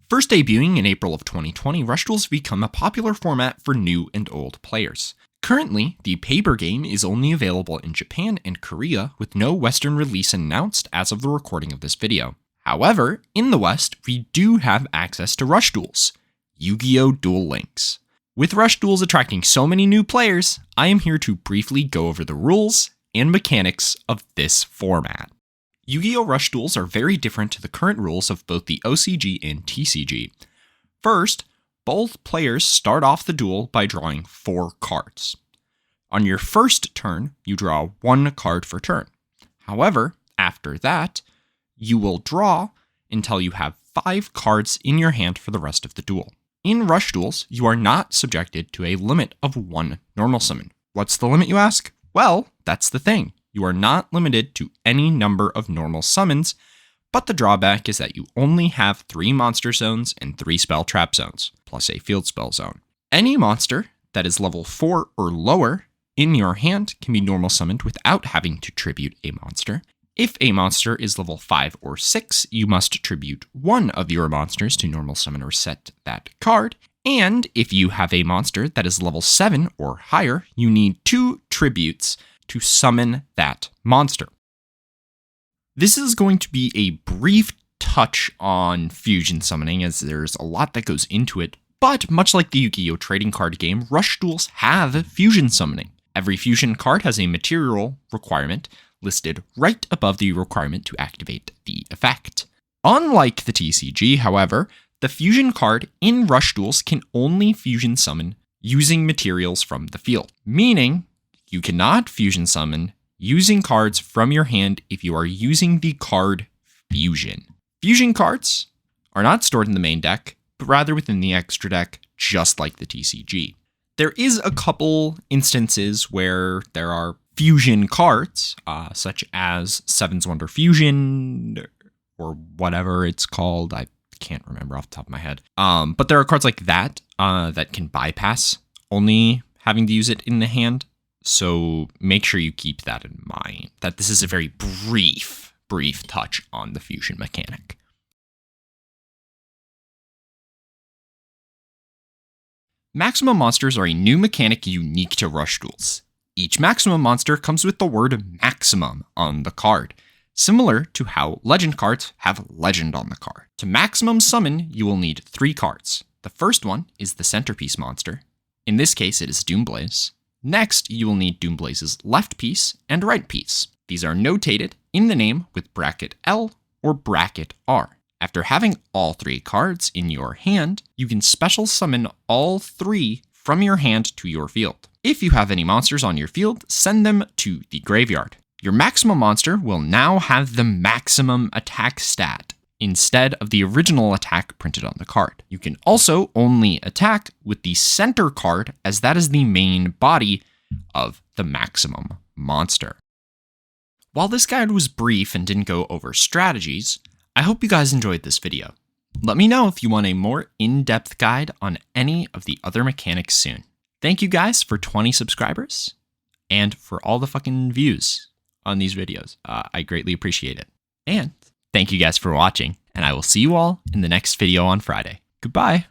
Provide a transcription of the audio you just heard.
First debuting in April of 2020, Rush Duel's become a popular format for new and old players. Currently, the paper game is only available in Japan and Korea, with no Western release announced as of the recording of this video. However, in the West, we do have access to Rush Duels, Yu-Gi-Oh! Duel Links. With Rush Duels attracting so many new players, I am here to briefly go over the rules and mechanics of this format. Yu-Gi-Oh! Rush Duels are very different to the current rules of both the OCG and TCG. First, both players start off the duel by drawing 4 cards. On your first turn, you draw 1 card per turn. However, after that, you will draw until you have 5 cards in your hand for the rest of the duel. In Rush Duels, you are not subjected to a limit of 1 normal summon. What's the limit, you ask? Well, that's the thing. You are not limited to any number of normal summons, but the drawback is that you only have 3 monster zones and 3 spell trap zones, plus a field spell zone. Any monster that is level 4 or lower in your hand can be normal summoned without having to tribute a monster. If a monster is level 5 or 6, you must tribute 1 of your monsters to normal summon or set that card. And if you have a monster that is level 7 or higher, you need 2 tributes to summon that monster. This is going to be a brief touch on fusion summoning, as there's a lot that goes into it, but much like the Yu-Gi-Oh! Trading card game, Rush Duels have fusion summoning. Every fusion card has a material requirement listed right above the requirement to activate the effect. Unlike the TCG, however, the fusion card in Rush Duels can only fusion summon using materials from the field, meaning you cannot fusion summon using cards from your hand if you are using the card fusion. Fusion cards are not stored in the main deck, but rather within the extra deck, just like the TCG. There is a couple instances where there are fusion cards, such as Seven's Wonder Fusion, or whatever it's called. I can't remember off the top of my head. But there are cards like that that can bypass only having to use it in the hand. So make sure you keep that in mind, that this is a very brief touch on the fusion mechanic. Maximum monsters are a new mechanic unique to Rush Duels. Each maximum monster comes with the word maximum on the card, similar to how legend cards have legend on the card. To maximum summon, you will need 3 cards. The first one is the centerpiece monster. In this case, it is Doomblaze. Next, you will need Doomblaze's left piece and right piece. These are notated in the name with bracket L or bracket R. After having all 3 cards in your hand, you can special summon all 3 from your hand to your field. If you have any monsters on your field, send them to the graveyard. Your maximum monster will now have the maximum attack stat instead of the original attack printed on the card. You can also only attack with the center card, as that is the main body of the maximum monster. While this guide was brief and didn't go over strategies, I hope you guys enjoyed this video. Let me know if you want a more in-depth guide on any of the other mechanics soon. Thank you guys for 20 subscribers and for all the fucking views on these videos. I greatly appreciate it. And thank you guys for watching, and I will see you all in the next video on Friday. Goodbye.